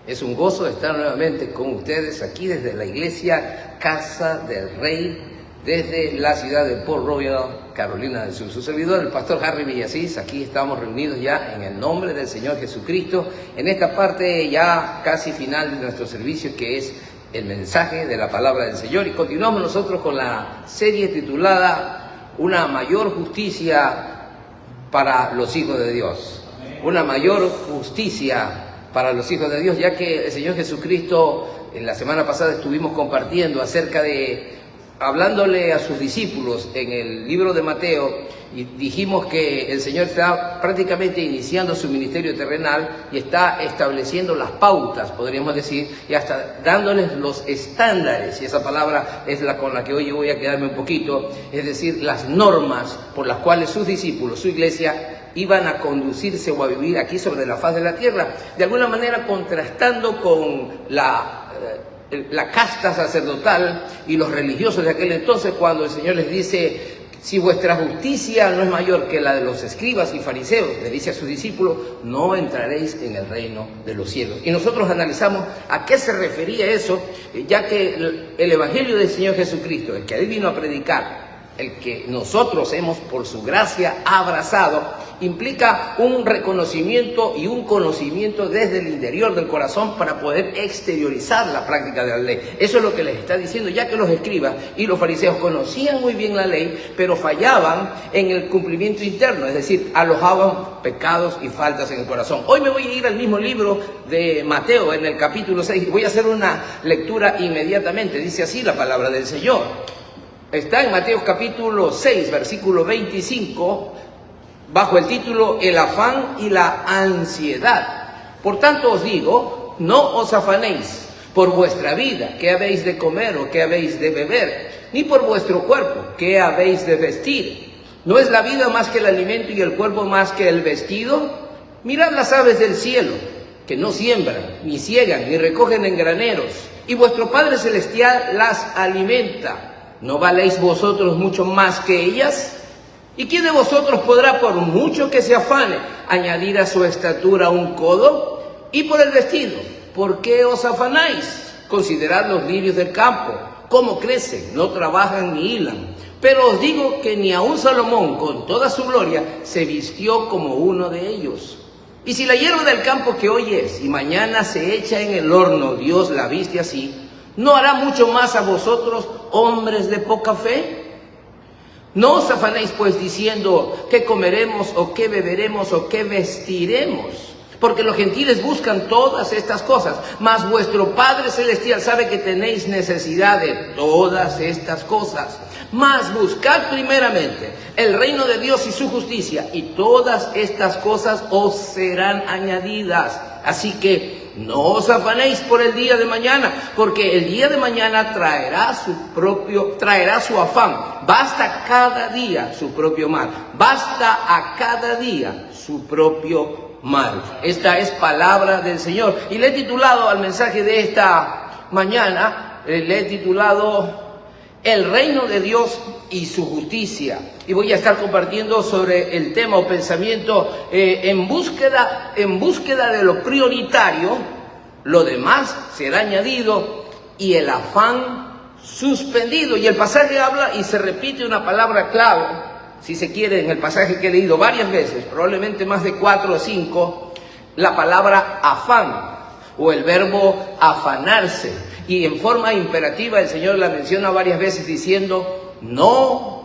Es un gozo estar nuevamente con ustedes aquí desde la iglesia Casa del Rey, desde la ciudad de Port Royal, Carolina del Sur. Su servidor, el pastor Harry Villasís, aquí estamos reunidos ya en el nombre del Señor Jesucristo, en esta parte ya casi final de nuestro servicio, que es el mensaje de la palabra del Señor. Y continuamos nosotros con la serie titulada Una mayor justicia para los hijos de Dios. Una mayor justicia para los hijos de Dios, ya que el Señor Jesucristo, en la semana pasada estuvimos compartiendo hablándole a sus discípulos en el libro de Mateo, y dijimos que el Señor está prácticamente iniciando su ministerio terrenal y está estableciendo las pautas, podríamos decir, y hasta dándoles los estándares, y esa palabra es la con la que hoy yo voy a quedarme un poquito, es decir, las normas por las cuales sus discípulos, su iglesia, iban a conducirse o a vivir aquí sobre la faz de la tierra, de alguna manera contrastando con la casta sacerdotal y los religiosos de aquel entonces, cuando el Señor les dice: si vuestra justicia no es mayor que la de los escribas y fariseos, le dice a sus discípulos, no entraréis en el reino de los cielos. Y nosotros analizamos a qué se refería eso, ya que el evangelio del Señor Jesucristo, el que Él vino a predicar, el que nosotros hemos por su gracia abrazado, implica un reconocimiento y un conocimiento desde el interior del corazón para poder exteriorizar la práctica de la ley. Eso es lo que les está diciendo, ya que los escribas y los fariseos conocían muy bien la ley, pero fallaban en el cumplimiento interno, es decir, alojaban pecados y faltas en el corazón. Hoy me voy a ir al mismo libro de Mateo, en el capítulo 6, y voy a hacer una lectura inmediatamente. Dice así la palabra del Señor. Está en Mateo capítulo 6, versículo 25, bajo el título El afán y la ansiedad. Por tanto os digo, no os afanéis por vuestra vida, qué habéis de comer o qué habéis de beber, ni por vuestro cuerpo, qué habéis de vestir. ¿No es la vida más que el alimento y el cuerpo más que el vestido? Mirad las aves del cielo, que no siembran, ni ciegan, ni recogen en graneros, y vuestro Padre Celestial las alimenta. ¿No valéis vosotros mucho más que ellas? ¿Y quién de vosotros podrá, por mucho que se afane, añadir a su estatura un codo? Y por el vestido, ¿por qué os afanáis? Considerad los lirios del campo, cómo crecen, no trabajan ni hilan. Pero os digo que ni aun Salomón, con toda su gloria, se vistió como uno de ellos. Y si la hierba del campo que hoy es y mañana se echa en el horno, Dios la viste así, ¿no hará mucho más a vosotros, hombres de poca fe? No os afanéis pues diciendo qué comeremos o qué beberemos o qué vestiremos, porque los gentiles buscan todas estas cosas, mas vuestro Padre Celestial sabe que tenéis necesidad de todas estas cosas. Mas buscad primeramente el reino de Dios y su justicia, y todas estas cosas os serán añadidas. Así que no os afanéis por el día de mañana, porque el día de mañana traerá su afán. Basta cada día su propio mal. Basta a cada día su propio mal. Esta es palabra del Señor. Y le he titulado al mensaje de esta mañana, le he titulado El reino de Dios y su justicia. Y voy a estar compartiendo sobre el tema o pensamiento en búsqueda de lo prioritario, lo demás será añadido y el afán suspendido. Y el pasaje habla y se repite una palabra clave, si se quiere, en el pasaje que he leído varias veces, probablemente más de 4 o 5, la palabra afán o el verbo afanarse. Y en forma imperativa el Señor la menciona varias veces diciendo, no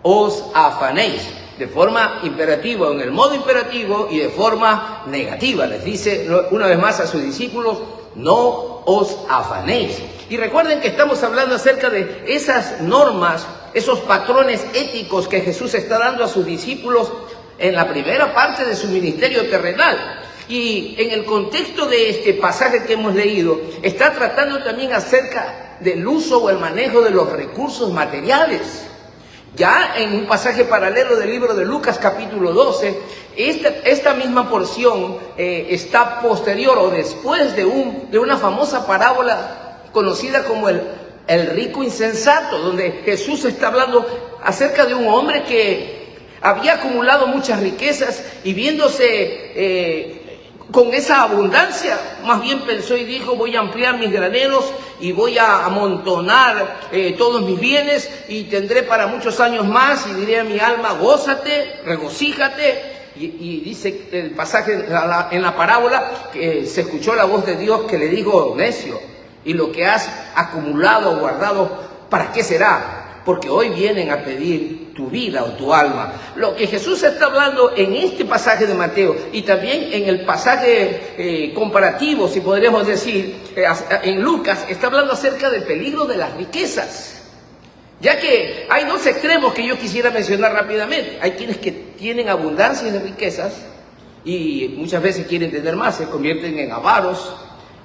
os afanéis. De forma imperativa, en el modo imperativo, y de forma negativa. Les dice una vez más a sus discípulos, no os afanéis. Y recuerden que estamos hablando acerca de esas normas, esos patrones éticos que Jesús está dando a sus discípulos en la primera parte de su ministerio terrenal. Y en el contexto de este pasaje que hemos leído, está tratando también acerca del uso o el manejo de los recursos materiales. Ya en un pasaje paralelo del libro de Lucas capítulo 12, esta misma porción está posterior o después de una famosa parábola conocida como el rico insensato, donde Jesús está hablando acerca de un hombre que había acumulado muchas riquezas y viéndose con esa abundancia, más bien pensó y dijo: voy a ampliar mis graneros y voy a amontonar todos mis bienes y tendré para muchos años más, y diré a mi alma: gózate, regocíjate. Y dice el pasaje en la parábola que se escuchó la voz de Dios que le dijo: necio, y lo que has acumulado o guardado, ¿para qué será? Porque hoy vienen a pedir tu vida o tu alma. Lo que Jesús está hablando en este pasaje de Mateo y también en el pasaje comparativo, si podríamos decir, en Lucas, está hablando acerca del peligro de las riquezas. Ya que hay dos extremos que yo quisiera mencionar rápidamente. Hay quienes que tienen abundancia de riquezas y muchas veces quieren tener más, se convierten en avaros,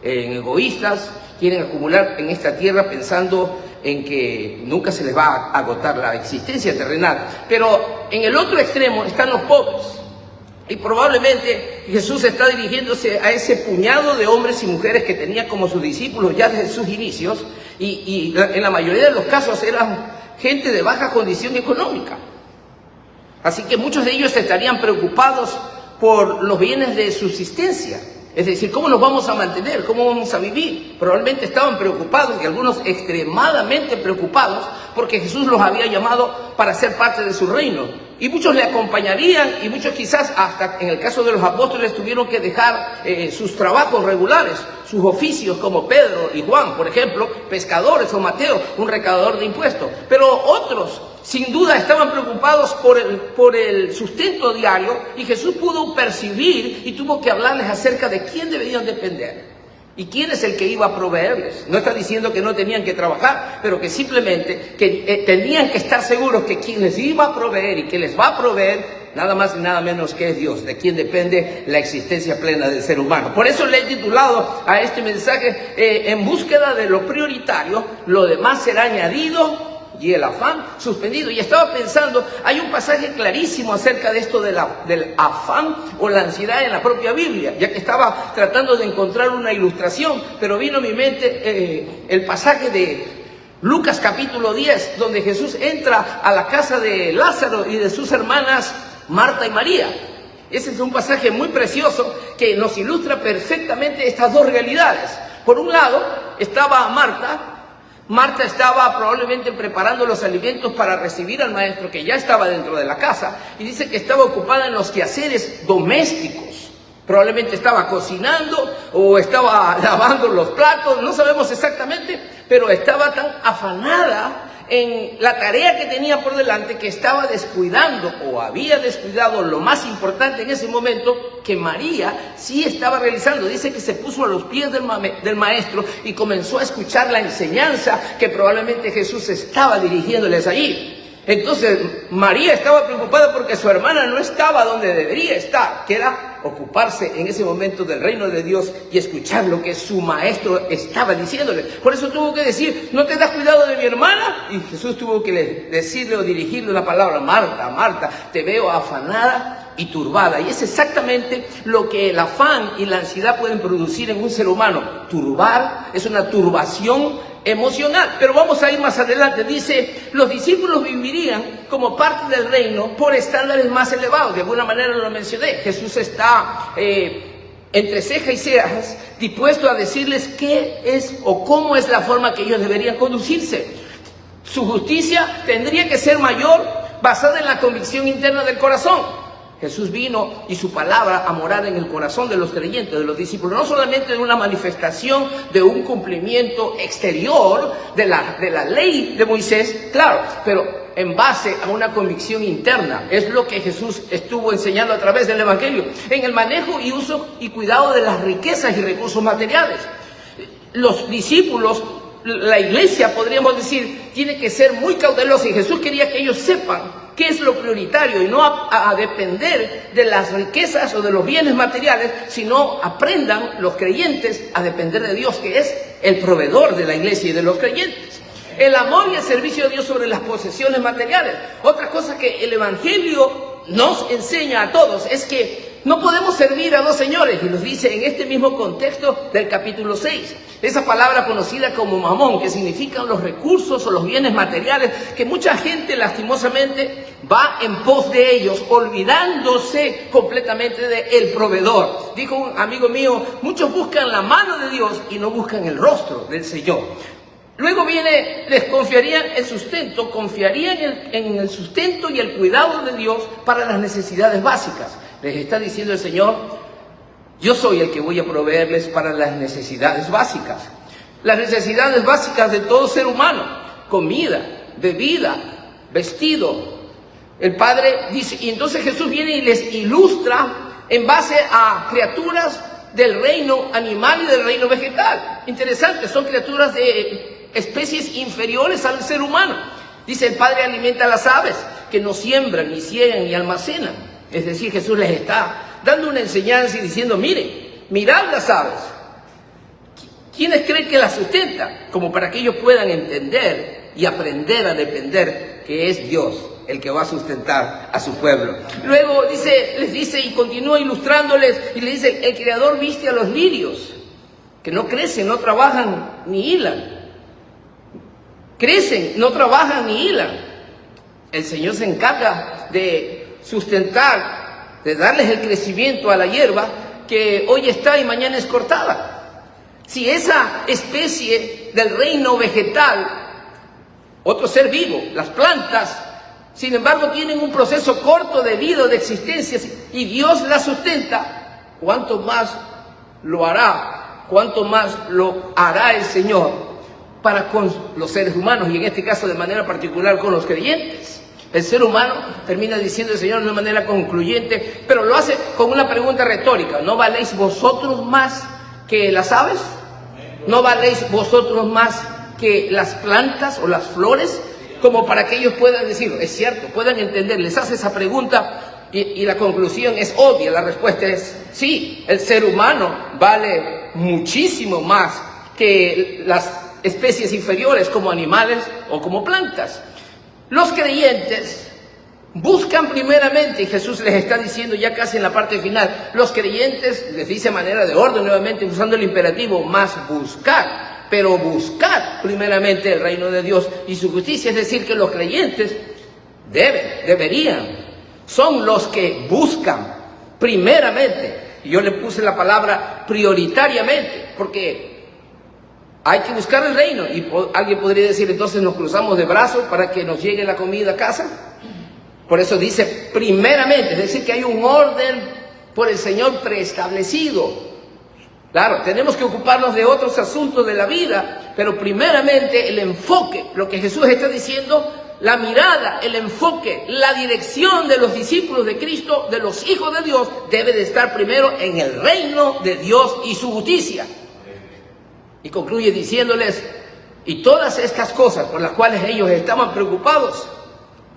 en egoístas, quieren acumular en esta tierra pensando en que nunca se les va a agotar la existencia terrenal. Pero en el otro extremo están los pobres. Y probablemente Jesús está dirigiéndose a ese puñado de hombres y mujeres que tenía como sus discípulos ya desde sus inicios, y en la mayoría de los casos eran gente de baja condición económica. Así que muchos de ellos estarían preocupados por los bienes de subsistencia. Es decir, ¿cómo nos vamos a mantener? ¿Cómo vamos a vivir? Probablemente estaban preocupados, y algunos extremadamente preocupados, porque Jesús los había llamado para ser parte de su reino. Y muchos le acompañarían, y muchos quizás, hasta en el caso de los apóstoles, tuvieron que dejar sus trabajos regulares, sus oficios, como Pedro y Juan, por ejemplo, pescadores, o Mateo, un recaudador de impuestos. Pero otros, sin duda, estaban preocupados por el sustento diario, y Jesús pudo percibir y tuvo que hablarles acerca de quién deberían depender y quién es el que iba a proveerles. No está diciendo que no tenían que trabajar, pero que simplemente tenían que estar seguros que quien les iba a proveer y que les va a proveer, nada más y nada menos que es Dios, de quien depende la existencia plena del ser humano. Por eso le he titulado a este mensaje: en búsqueda de lo prioritario, lo demás será añadido, y el afán suspendido. Y estaba pensando, hay un pasaje clarísimo acerca de esto del afán o la ansiedad en la propia Biblia, ya que estaba tratando de encontrar una ilustración, pero vino a mi mente el pasaje de Lucas capítulo 10, donde Jesús entra a la casa de Lázaro y de sus hermanas Marta y María. Ese es un pasaje muy precioso que nos ilustra perfectamente estas dos realidades. Por un lado estaba Marta estaba probablemente preparando los alimentos para recibir al maestro, que ya estaba dentro de la casa, y dice que estaba ocupada en los quehaceres domésticos. Probablemente estaba cocinando o estaba lavando los platos, no sabemos exactamente, pero estaba tan afanada en la tarea que tenía por delante que estaba descuidando, o había descuidado, lo más importante en ese momento, que María sí estaba realizando. Dice que se puso a los pies del maestro y comenzó a escuchar la enseñanza que probablemente Jesús estaba dirigiéndoles allí. Entonces María estaba preocupada porque su hermana no estaba donde debería estar, que era ocuparse en ese momento del reino de Dios y escuchar lo que su maestro estaba diciéndole. Por eso tuvo que decir: ¿no te das cuidado de mi hermana? Y Jesús tuvo que decirle o dirigirle una palabra: Marta, Marta, te veo afanada y turbada. Y es exactamente lo que el afán y la ansiedad pueden producir en un ser humano. Turbar es una turbación emocional. Pero vamos a ir más adelante. Dice: los discípulos vivirían como parte del reino por estándares más elevados. De alguna manera lo mencioné. Jesús está entre ceja y cejas dispuesto a decirles qué es o cómo es la forma que ellos deberían conducirse. Su justicia tendría que ser mayor, basada en la convicción interna del corazón. Jesús vino y su palabra a morar en el corazón de los creyentes, de los discípulos, no solamente de una manifestación, de un cumplimiento exterior de la ley de Moisés, claro, pero en base a una convicción interna. Es lo que Jesús estuvo enseñando a través del Evangelio, en el manejo y uso y cuidado de las riquezas y recursos materiales. Los discípulos, la iglesia, podríamos decir, tiene que ser muy cautelosa, y Jesús quería que ellos sepan qué es lo prioritario y no a depender de las riquezas o de los bienes materiales, sino aprendan los creyentes a depender de Dios, que es el proveedor de la iglesia y de los creyentes. El amor y el servicio a Dios sobre las posesiones materiales. Otra cosa que el Evangelio nos enseña a todos es que no podemos servir a dos señores, y nos dice en este mismo contexto del capítulo 6. Esa palabra conocida como mamón, que significan los recursos o los bienes materiales, que mucha gente lastimosamente va en pos de ellos, olvidándose completamente del proveedor. Dijo un amigo mío, muchos buscan la mano de Dios y no buscan el rostro del Señor. Luego viene, les confiarían el sustento, confiarían en el sustento y el cuidado de Dios para las necesidades básicas. Les está diciendo el Señor, yo soy el que voy a proveerles para las necesidades básicas. Las necesidades básicas de todo ser humano, comida, bebida, vestido. El Padre dice, y entonces Jesús viene y les ilustra en base a criaturas del reino animal y del reino vegetal. Interesante, son criaturas de especies inferiores al ser humano. Dice, el Padre alimenta a las aves que no siembran, ni ciegan, ni almacenan. Es decir, Jesús les está dando una enseñanza y diciendo, miren, mirad las aves. ¿Quiénes creen que las sustentan? Como para que ellos puedan entender y aprender a depender que es Dios el que va a sustentar a su pueblo. Luego les dice y continúa ilustrándoles y le dice, el Creador viste a los lirios, que no crecen, no trabajan ni hilan. Crecen, no trabajan ni hilan. El Señor se encarga de sustentar, de darles el crecimiento a la hierba que hoy está y mañana es cortada. Si esa especie del reino vegetal, otro ser vivo, las plantas, sin embargo tienen un proceso corto de vida, de existencia, y Dios las sustenta, ¿cuánto más lo hará? ¿Cuánto más lo hará el Señor para con los seres humanos? Y en este caso de manera particular con los creyentes. El ser humano, termina diciendo el Señor de una manera concluyente, pero lo hace con una pregunta retórica. ¿No valéis vosotros más que las aves? ¿No valéis vosotros más que las plantas o las flores? Como para que ellos puedan decir, es cierto, puedan entender. Les hace esa pregunta y la conclusión es obvia. La respuesta es sí, el ser humano vale muchísimo más que las especies inferiores como animales o como plantas. Los creyentes buscan primeramente, y Jesús les está diciendo ya casi en la parte final, los creyentes, les dice a manera de orden nuevamente usando el imperativo, más buscar, pero buscar primeramente el reino de Dios y su justicia. Es decir, que los creyentes deberían, son los que buscan primeramente, y yo le puse la palabra prioritariamente, porque hay que buscar el reino. Y alguien podría decir, entonces nos cruzamos de brazos para que nos llegue la comida a casa. Por eso dice primeramente, es decir, que hay un orden por el Señor preestablecido. Claro, tenemos que ocuparnos de otros asuntos de la vida, pero primeramente el enfoque, lo que Jesús está diciendo, la mirada, el enfoque, la dirección de los discípulos de Cristo, de los hijos de Dios, debe de estar primero en el reino de Dios y su justicia. Y concluye diciéndoles, y todas estas cosas por las cuales ellos estaban preocupados,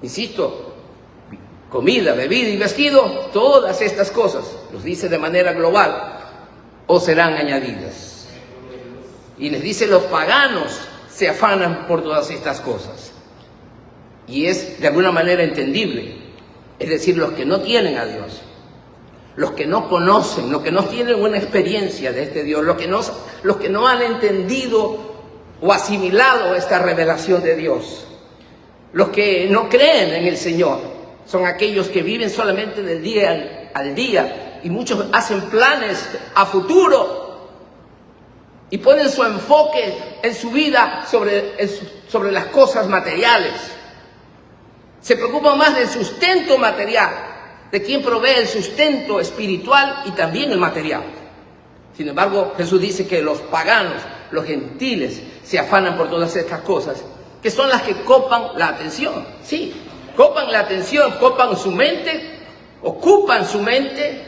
insisto, comida, bebida y vestido, todas estas cosas, los dice de manera global, os serán añadidas. Y les dice, los paganos se afanan por todas estas cosas. Y es de alguna manera entendible, es decir, los que no tienen a Dios, los que no conocen, los que no tienen una experiencia de este Dios, los que no han entendido o asimilado esta revelación de Dios, los que no creen en el Señor, son aquellos que viven solamente del día al día, y muchos hacen planes a futuro y ponen su enfoque en su vida sobre las cosas materiales. Se preocupan más del sustento material, de quien provee el sustento espiritual y también el material. Sin embargo, Jesús dice que los paganos, los gentiles, se afanan por todas estas cosas, que son las que copan la atención. Sí, copan la atención, copan su mente, ocupan su mente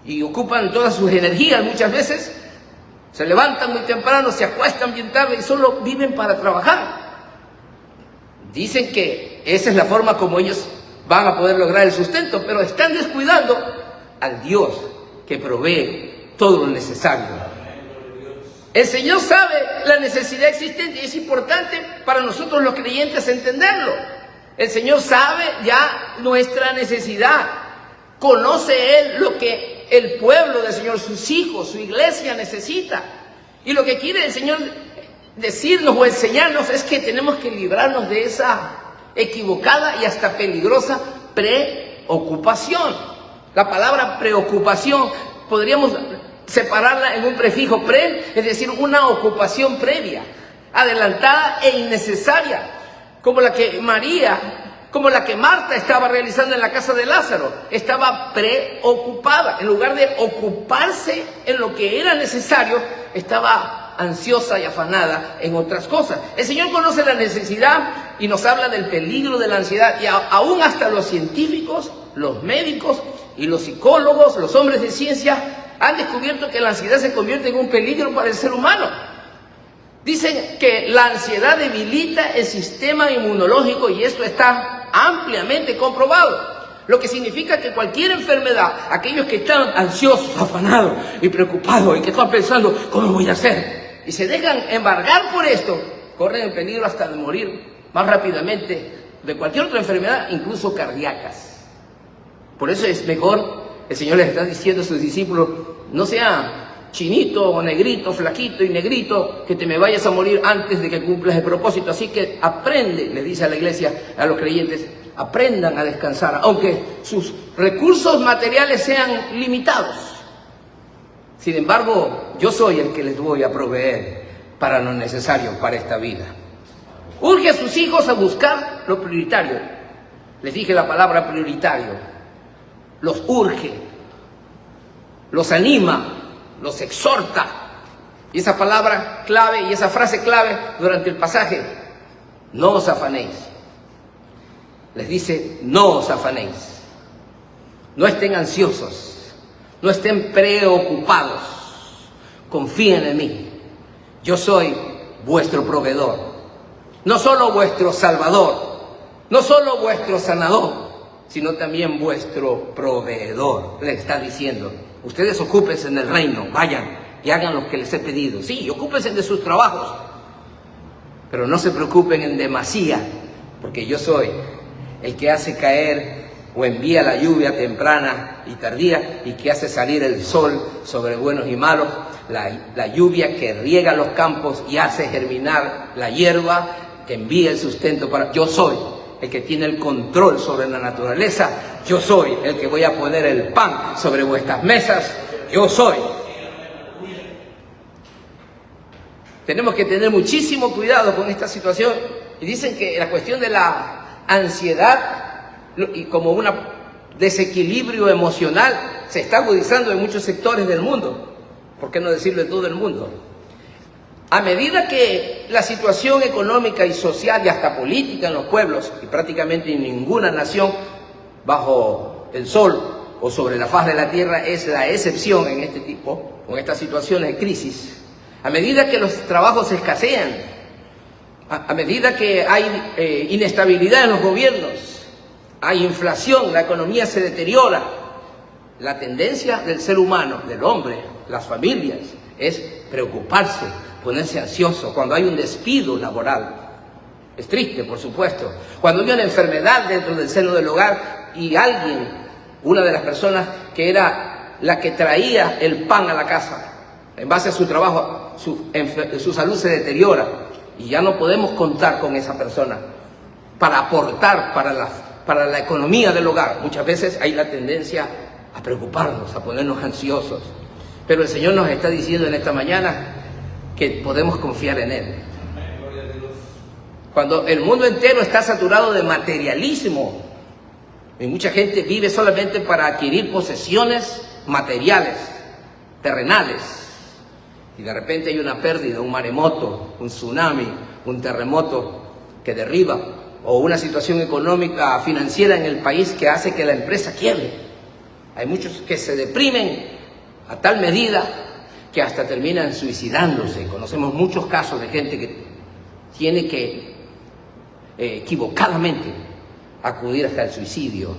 y ocupan todas sus energías muchas veces. Se levantan muy temprano, se acuestan bien tarde y solo viven para trabajar. Dicen que esa es la forma como ellos van a poder lograr el sustento, pero están descuidando al Dios que provee todo lo necesario. El Señor sabe la necesidad existente y es importante para nosotros los creyentes entenderlo. El Señor sabe ya nuestra necesidad. Conoce Él lo que el pueblo del Señor, sus hijos, su iglesia necesita. Y lo que quiere el Señor decirnos o enseñarnos es que tenemos que librarnos de esa equivocada y hasta peligrosa preocupación. La palabra preocupación podríamos separarla en un prefijo pre, es decir, una ocupación previa, adelantada e innecesaria, como la que Marta estaba realizando en la casa de Lázaro. Estaba preocupada. En lugar de ocuparse en lo que era necesario, estaba ansiosa y afanada en otras cosas. El Señor conoce la necesidad y nos habla del peligro de la ansiedad. Y aún hasta los científicos, los médicos y los psicólogos, los hombres de ciencia, han descubierto que la ansiedad se convierte en un peligro para el ser humano. Dicen que la ansiedad debilita el sistema inmunológico y esto está ampliamente comprobado. Lo que significa que cualquier enfermedad, aquellos que están ansiosos, afanados y preocupados y que están pensando, ¿cómo voy a hacer? Y se dejan embargar por esto, corren el peligro hasta de morir más rápidamente de cualquier otra enfermedad, incluso cardíacas. Por eso es mejor, el Señor les está diciendo a sus discípulos, no sea chinito o negrito, flaquito y negrito, que te me vayas a morir antes de que cumplas el propósito. Así que aprende, le dice a la iglesia, a los creyentes, aprendan a descansar, aunque sus recursos materiales sean limitados. Sin embargo, yo soy el que les voy a proveer para lo necesario para esta vida. Urge a sus hijos a buscar lo prioritario. Les dije la palabra prioritario. Los urge, los anima, los exhorta. Y esa palabra clave y esa frase clave durante el pasaje, no os afanéis. Les dice, no os afanéis. No estén ansiosos, no estén preocupados. Confíen en mí. Yo soy vuestro proveedor. No solo vuestro salvador, no solo vuestro sanador, sino también vuestro proveedor. Le está diciendo, ustedes ocúpense en el reino, vayan y hagan lo que les he pedido. Sí, ocúpense de sus trabajos, pero no se preocupen en demasía, porque yo soy el que hace caer o envía la lluvia temprana y tardía y que hace salir el sol sobre buenos y malos, la lluvia que riega los campos y hace germinar la hierba, que envía el sustento para... Yo soy el que tiene el control sobre la naturaleza. Yo soy el que voy a poner el pan sobre vuestras mesas. Yo soy. Tenemos que tener muchísimo cuidado con esta situación. Y dicen que la cuestión de la ansiedad y como un desequilibrio emocional se está agudizando en muchos sectores del mundo. ¿Por qué no decirlo en todo el mundo? A medida que la situación económica y social y hasta política en los pueblos, y prácticamente en ninguna nación bajo el sol o sobre la faz de la tierra es la excepción en este tipo, con estas situaciones de crisis, a medida que los trabajos escasean, a medida que hay inestabilidad en los gobiernos, hay inflación, la economía se deteriora, la tendencia del ser humano, del hombre, las familias, es preocuparse, ponerse ansioso cuando hay un despido laboral. Es triste, por supuesto. Cuando hay una enfermedad dentro del seno del hogar y alguien, una de las personas que era la que traía el pan a la casa, en base a su trabajo, su salud se deteriora y ya no podemos contar con esa persona para aportar para la economía del hogar. Muchas veces hay la tendencia a preocuparnos, a ponernos ansiosos. Pero el Señor nos está diciendo en esta mañana que podemos confiar en Él. Cuando el mundo entero está saturado de materialismo y mucha gente vive solamente para adquirir posesiones materiales, terrenales, y de repente hay una pérdida, un maremoto, un tsunami, un terremoto que derriba, o una situación económica, financiera en el país que hace que la empresa quiebre. Hay muchos que se deprimen a tal medida que hasta terminan suicidándose. Conocemos muchos casos de gente que tiene que equivocadamente acudir hasta el suicidio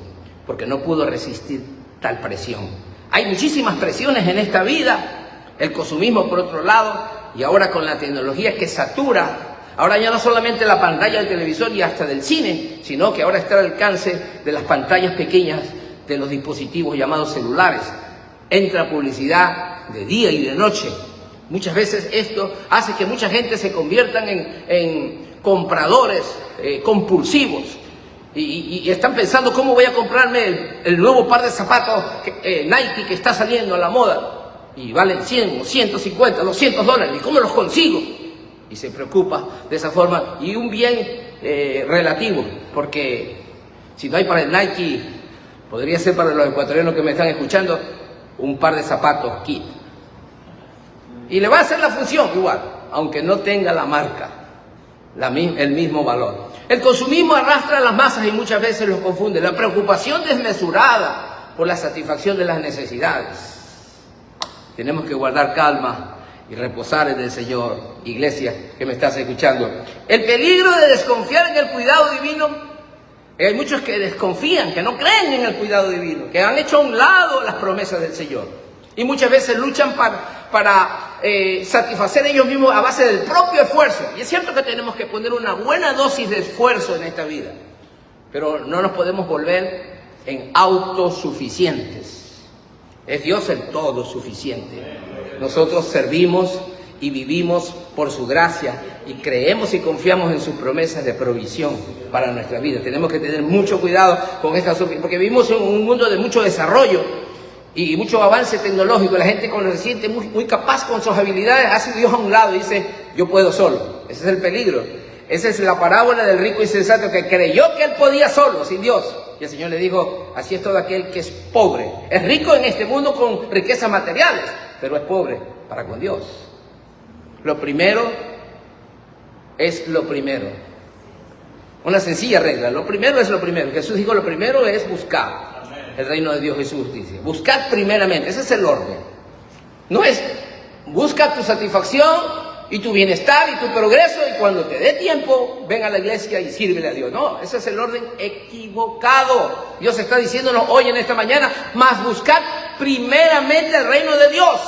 porque no pudo resistir tal presión. Hay muchísimas presiones en esta vida, el consumismo por otro lado, y ahora con la tecnología que satura, ahora ya no solamente la pantalla del televisor y hasta del cine, sino que ahora está al alcance de las pantallas pequeñas de los dispositivos llamados celulares. Entra publicidad de día y de noche. Muchas veces esto hace que mucha gente se conviertan en compradores compulsivos Y están pensando cómo voy a comprarme el nuevo par de zapatos Nike que está saliendo a la moda. Y valen 100, 150, $200. ¿Y cómo los consigo? Y se preocupa de esa forma. Y un bien relativo, porque si no hay para el Nike, podría ser para los ecuatorianos que me están escuchando, un par de zapatos Kit. Y le va a hacer la función igual, aunque no tenga la marca, el mismo valor. El consumismo arrastra a las masas y muchas veces los confunde. La preocupación desmesurada por la satisfacción de las necesidades. Tenemos que guardar calma y reposar en el Señor, iglesia que me estás escuchando. El peligro de desconfiar en el cuidado divino. Hay muchos que desconfían, que no creen en el cuidado divino, que han hecho a un lado las promesas del Señor. Y muchas veces luchan para satisfacer ellos mismos a base del propio esfuerzo. Y es cierto que tenemos que poner una buena dosis de esfuerzo en esta vida, pero no nos podemos volver en autosuficientes. Es Dios el todo suficiente. Nosotros servimos y vivimos por su gracia y creemos y confiamos en sus promesas de provisión para nuestra vida. Tenemos que tener mucho cuidado con esta porque vivimos en un mundo de mucho desarrollo y mucho avance tecnológico. La gente cuando se siente muy capaz con sus habilidades hace Dios a un lado y dice, yo puedo solo. Ese es el peligro. Esa es la parábola del rico insensato que creyó que él podía solo, sin Dios. Y el Señor le dijo, así es todo aquel que es pobre. Es rico en este mundo con riquezas materiales, pero es pobre para con Dios. Lo primero es lo primero. Una sencilla regla, lo primero es lo primero. Jesús dijo, lo primero es buscar el reino de Dios y su justicia. Buscar primeramente, ese es el orden. No es busca tu satisfacción y tu bienestar y tu progreso y cuando te dé tiempo, ven a la iglesia y sírvele a Dios. No, ese es el orden equivocado. Dios está diciéndonos hoy en esta mañana, más buscar primeramente el reino de Dios.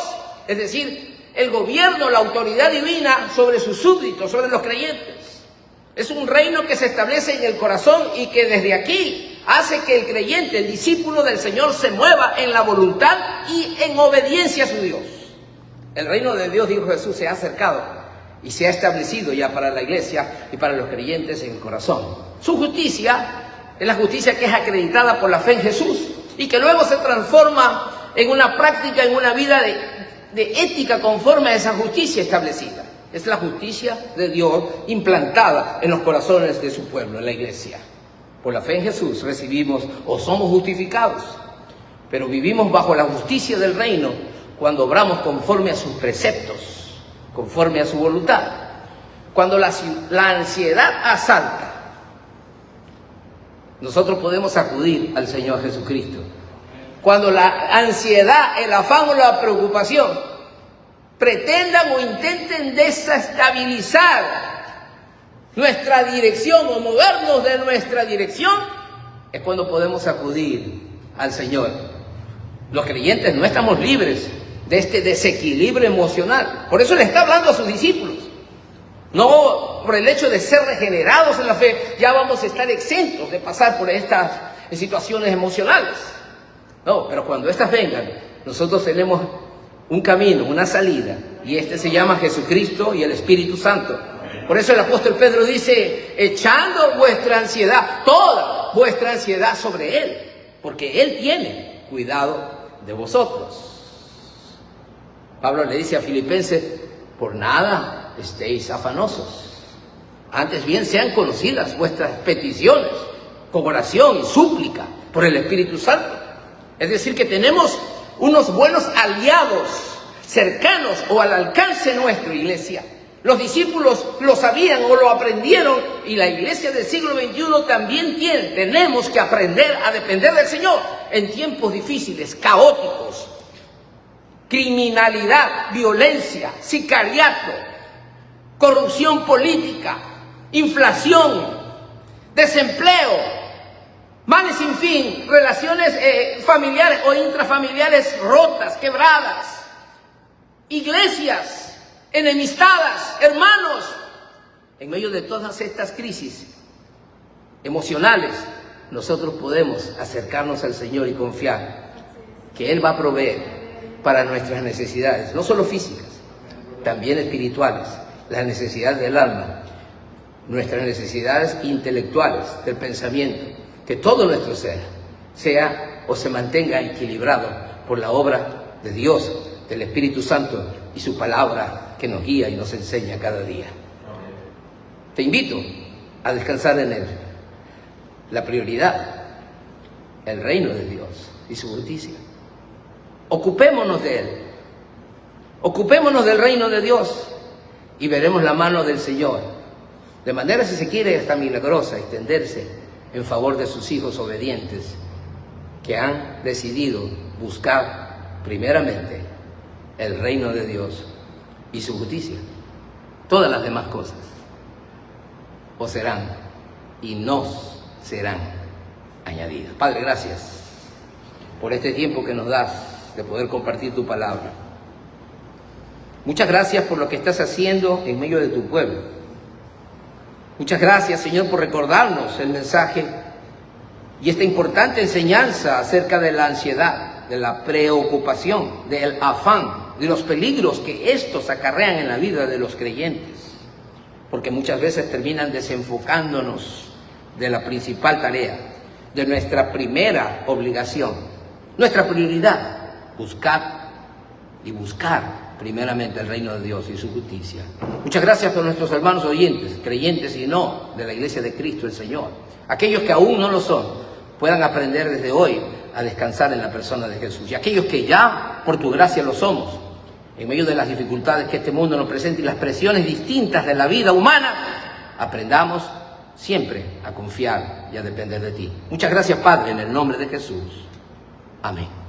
Es decir, el gobierno, la autoridad divina sobre sus súbditos, sobre los creyentes. Es un reino que se establece en el corazón y que desde aquí hace que el creyente, el discípulo del Señor, se mueva en la voluntad y en obediencia a su Dios. El reino de Dios, dijo Jesús, se ha acercado y se ha establecido ya para la iglesia y para los creyentes en el corazón. Su justicia es la justicia que es acreditada por la fe en Jesús y que luego se transforma en una práctica, en una vida de ética conforme a esa justicia establecida. Es la justicia de Dios implantada en los corazones de su pueblo, en la iglesia. Por la fe en Jesús recibimos o somos justificados, pero vivimos bajo la justicia del reino cuando obramos conforme a sus preceptos, conforme a su voluntad. Cuando la ansiedad asalta, nosotros podemos acudir al Señor Jesucristo. Cuando la ansiedad, el afán o la preocupación pretendan o intenten desestabilizar nuestra dirección o movernos de nuestra dirección, es cuando podemos acudir al Señor. Los creyentes no estamos libres de este desequilibrio emocional. Por eso le está hablando a sus discípulos. No por el hecho de ser regenerados en la fe, ya vamos a estar exentos de pasar por estas situaciones emocionales. No, pero cuando estas vengan, nosotros tenemos un camino, una salida, y este se llama Jesucristo y el Espíritu Santo. Por eso el apóstol Pedro dice, echando vuestra ansiedad, toda vuestra ansiedad sobre Él, porque Él tiene cuidado de vosotros. Pablo le dice a Filipenses, por nada estéis afanosos. Antes bien sean conocidas vuestras peticiones con oración y súplica por el Espíritu Santo. Es decir, que tenemos unos buenos aliados cercanos o al alcance de nuestra iglesia. Los discípulos lo sabían o lo aprendieron y la iglesia del siglo XXI también tenemos que aprender a depender del Señor en tiempos difíciles, caóticos. Criminalidad, violencia, sicariato, corrupción política, inflación, desempleo, males sin fin, relaciones familiares o intrafamiliares rotas, quebradas, iglesias enemistadas, hermanos. En medio de todas estas crisis emocionales, nosotros podemos acercarnos al Señor y confiar que Él va a proveer para nuestras necesidades, no solo físicas, también espirituales, las necesidades del alma, nuestras necesidades intelectuales, del pensamiento. que todo nuestro ser sea o se mantenga equilibrado por la obra de Dios, del Espíritu Santo y su palabra que nos guía y nos enseña cada día. Te invito a descansar en Él. La prioridad, el reino de Dios y su justicia. Ocupémonos de Él. Ocupémonos del reino de Dios y veremos la mano del Señor, de manera, si se quiere, hasta milagrosa, extenderse en favor de sus hijos obedientes que han decidido buscar primeramente el reino de Dios y su justicia. Todas las demás cosas os serán y nos serán añadidas. Padre, gracias por este tiempo que nos das de poder compartir tu palabra. Muchas gracias por lo que estás haciendo en medio de tu pueblo. Muchas gracias, Señor, por recordarnos el mensaje y esta importante enseñanza acerca de la ansiedad, de la preocupación, del afán, de los peligros que estos acarrean en la vida de los creyentes, porque muchas veces terminan desenfocándonos de la principal tarea, de nuestra primera obligación, nuestra prioridad, buscar primeramente el reino de Dios y su justicia. Muchas gracias por nuestros hermanos oyentes, creyentes y no, de la Iglesia de Cristo el Señor. Aquellos que aún no lo son, puedan aprender desde hoy a descansar en la persona de Jesús. Y aquellos que ya, por tu gracia, lo somos, en medio de las dificultades que este mundo nos presenta y las presiones distintas de la vida humana, aprendamos siempre a confiar y a depender de ti. Muchas gracias, Padre, en el nombre de Jesús. Amén.